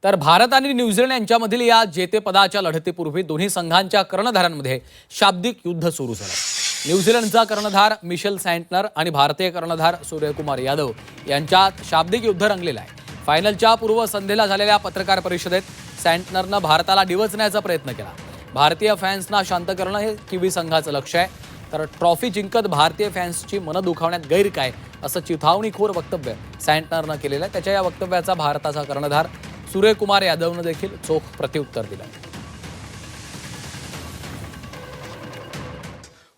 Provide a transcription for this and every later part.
तर भारत आणि न्यूझीलंड यांच्यामधील या जेतेपदाच्या लढतीपूर्वी दोन्ही संघांच्या कर्णधारांमध्ये शाब्दिक युद्ध सुरू झालं. न्यूझीलंडचा कर्णधार मिशेल सँटनर आणि भारतीय कर्णधार सूर्यकुमार यादव यांच्यात शाब्दिक युद्ध रंगलेलं आहे. फायनलच्या पूर्वसंध्येला झालेल्या पत्रकार परिषदेत सँटनरनं भारताला डिवचण्याचा प्रयत्न केला. भारतीय फॅन्सना शांत करणं हे किवी संघाचं लक्ष्य आहे. तर ट्रॉफी जिंकत भारतीय फॅन्सची मनं दुखावण्यात गैर काय असं चिथावणीखोर वक्तव्य सँटनरनं केलेलं आहे. त्याच्या या वक्तव्याचा भारताचा कर्णधार सूर्यकुमार यादवनं देखील चोख प्रत्युत्तर दिलं.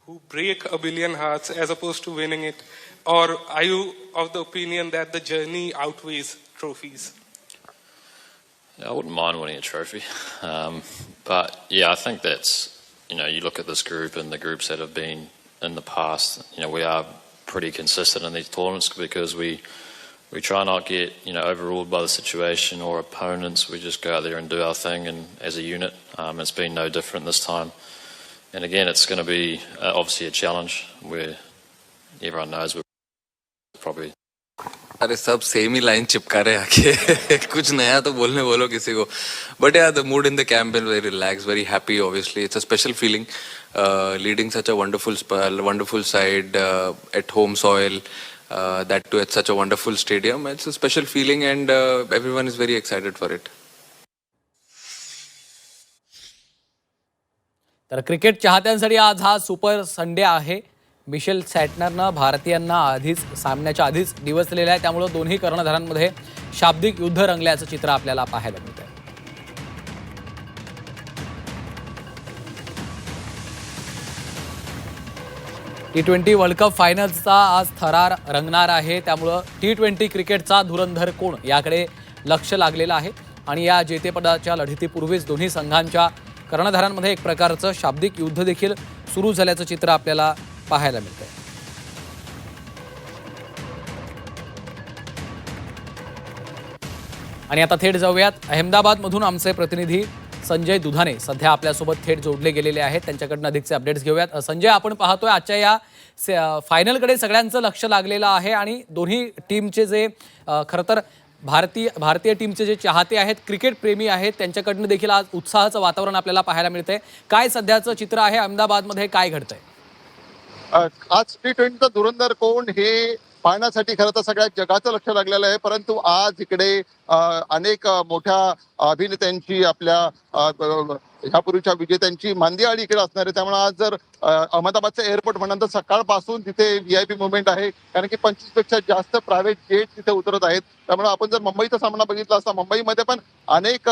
Who break a billion hearts as opposed to winning it, or are you of the opinion that the journey outweighs trophies? Yeah, I wouldn't mind winning a trophy, but yeah, I think that's, you look at this group and the groups that have been in the past. We are pretty consistent in these tournaments because we try not get overruled by the situation or opponents. We just go out there and do our thing, and as a unit, it's been no different this time. And again, it's going to be obviously a challenge where everyone knows we're probably. अरे सब same ही line चिपका रहे आके कुछ नया तो बोलने बोलो किसी को. But yeah, the mood in the camp is very relaxed, very happy. Obviously, it's a special feeling leading such a wonderful side at home soil. That too at such a wonderful stadium. It's a special feeling, and everyone is very excited for it. तर cricket चाहत्यांसाठी आज हा super Sunday आहे. Michel सँटनरनं भारतीयांना सामन्याच्या आधीच डिवचलेलं आहे. त्यामुळे दोन्ही कर्णधारांमध्ये शाब्दिक युद्ध रंगल्याचं चित्र आपल्याला पाहायला मिळतंय. T20 वर्ल्ड कप फायनलचा आज थरार रंगणार आहे. त्यामुळं T20 क्रिकेटचा धुरंधर कोण याकडे लक्ष लागलेलं आहे. आणि या जेतेपदाच्या लढतीपूर्वीच दोन्ही संघांच्या कर्णधारांमध्ये एक प्रकारचं शाब्दिक युद्ध देखील सुरू झाल्याचं चित्र आपल्याला पाहायला मिळतंय. आणि आता थेट जाऊयात अहमदाबादमधून आमचे प्रतिनिधी संजय दुधाने सध्या आपल्यासोबत थेट जोडले गेलेले आहेत. त्यांच्याकडून अधिकचे अपडेट्स घेऊयात. संजय, आपण पाहतोय आजच्या या फायनलकडे सगळ्यांचं लक्ष लागलेलं आहे आणि दोन्ही टीमचे जे खरं तर भारतीय टीमचे जे चाहते आहेत, क्रिकेट प्रेमी आहेत, त्यांच्याकडनं देखील आज उत्साहाचं वातावरण आपल्याला पाहायला मिळतंय. काय सध्याचं चित्र आहे अहमदाबादमध्ये, काय घडतंय? आज T20चा धुरंधर कोण हे पाहण्यासाठी खरं तर सगळ्या जगाचं लक्ष लागलेलं आहे. परंतु आज इकडे अनेक मोठ्या अभिनेत्यांची आपल्या ह्यापूर्वीच्या विजेत्यांची मांदियाळी इकडे असणार आहे. त्यामुळे आज जर अहमदाबादचं एअरपोर्ट म्हणाल तर सकाळपासून तिथे VIP मुवमेंट आहे, कारण की 25 पेक्षा जास्त प्रायव्हेट जेट तिथे उतरत आहेत. त्यामुळे आपण जर मुंबईचा सामना बघितला असता, मुंबईमध्ये पण अनेक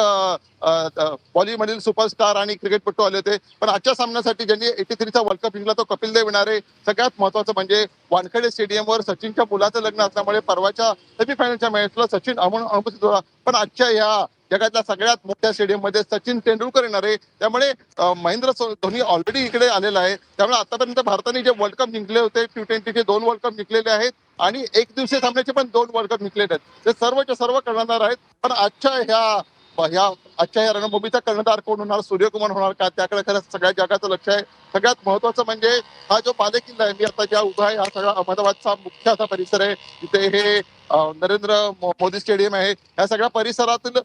बॉलिवूडमधील सुपरस्टार आणि क्रिकेटपटू आले होते. पण आजच्या सामन्यासाठी ज्यांनी 83चा वर्ल्ड कप जिंकला तो कपिल देव येणार आहे. सगळ्यात महत्वाचं म्हणजे वानखेडे स्टेडियमवर सचिनच्या मुलाचं लग्न असल्यामुळे परवाच्या सेमीफायनलच्या मॅचला सचिन अनुपस्थित होता. पण आजच्या या जगातल्या सगळ्यात मोठ्या स्टेडियम मध्ये सचिन तेंडुलकर येणार आहे. त्यामुळे महेंद्र धोनी ऑलरेडी इकडे आलेला आहे. त्यामुळे आतापर्यंत भारताने जे वर्ल्ड कप जिंकले होते, T20चे 2 वर्ल्ड कप जिंकलेले आहेत आणि एक दिवसीय सामन्याचे पण 2 वर्ल्ड कप जिंकलेले आहेत. ते सर्वच्या सर्व कर्णधार आहेत. पण आजच्या या रणभूमीचा कर्णधार कोण होणार, सूर्यकुमार होणार का, त्याकडे खरं सगळ्या जगाचं लक्ष आहे. सगळ्यात महत्वाचं म्हणजे हा जो बालेकिल्ला आहे, मी आता ज्या उभा आहे, हा सगळा अहमदाबादचा मुख्य असा परिसर आहे. तिथे हे नरेंद्र मोदी स्टेडियम आहे. या सगळ्या परिसरातील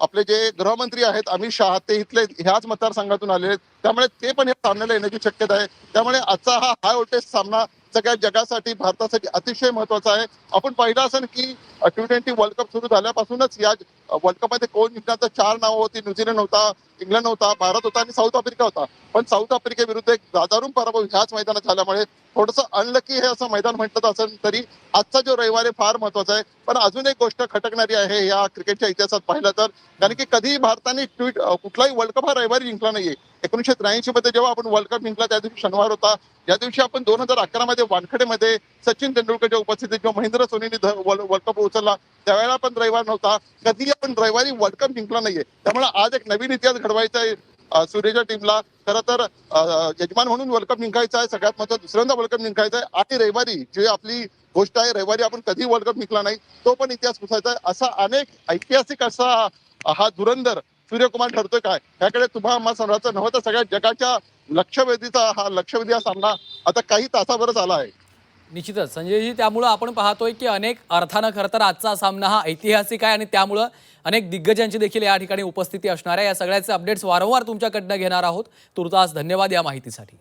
आपले जे गृहमंत्री आहेत अमित शहा, ते इथले ह्याच मतदारसंघातून आलेले आहेत. त्यामुळे ते पण या सामन्याला येण्याची शक्यता आहे. त्यामुळे आजचा हा हाय व्होल्टेज सामना सगळ्या जगासाठी, भारतासाठी अतिशय महत्वाचा आहे. आपण पाहिलं असेल की T20 वर्ल्ड कप सुरू झाल्यापासूनच या वर्ल्ड कप मध्ये कोण जिंकण्याचं 4 नावं होती. न्यूझीलंड होता, इंग्लंड होता, भारत होता आणि साऊथ आफ्रिका होता. पण साऊथ आफ्रिकेविरुद्ध एक दादारून पराभव ह्याच मैदानात झाल्यामुळे थोडंसं अनलकी हे असं मैदान म्हटलं असेल तरी आजचा जो रविवार आहे फार महत्वाचा आहे. पण अजून एक गोष्ट खटकणारी आहे या क्रिकेटच्या इतिहासात पाहिलं तर, कारण की कधी भारताने कुठलाही वर्ल्ड कप हा रविवारी जिंकला नाहीये. 1983 मध्ये जेव्हा आपण वर्ल्ड कप जिंकला त्या दिवशी शनिवार होता. या दिवशी आपण 2011 मध्ये वानखेडेमध्ये सचिन तेंडुलकरच्या उपस्थितीत जेव्हा महेंद्र धोनीने वर्ल्ड कप उचलला त्यावेळेला पण रविवार नव्हता. कधी आपण रविवारी वर्ल्ड कप जिंकला नाहीये. त्यामुळे आज एक नवीन इतिहास घडवायचा आहे सूर्यच्या टीमला. खरं तर यजमान म्हणून वर्ल्ड कप जिंकायचा आहे, सगळ्यात महत्त्वाचं दुसऱ्यांदा वर्ल्ड कप जिंकायचा आहे. आणि रविवारी जी आपली गोष्ट आहे, रविवारी आपण कधी वर्ल्ड कप जिंकला नाही, तो पण इतिहास पुसायचा आहे. असा अनेक ऐतिहासिक असा हा धुरंधर सूर्यकुमार ठरतोय काय, याकडे तुम्हा समजायचं नव्हतं. सगळ्या जगाच्या लक्षवेधी हा सामना आता काही तासाभरच आला आहे. निश्चितच संजयजी, त्यामुळं आपण पाहतोय की अनेक अर्थानं खरं तर आजचा सामना हा ऐतिहासिक आहे आणि त्यामुळं अनेक दिग्गजांची देखील या ठिकाणी उपस्थिती असणार आहे. या सगळ्याचे अपडेट्स वारंवार तुमच्याकडनं घेणार आहोत. तुर्तास धन्यवाद या माहितीसाठी.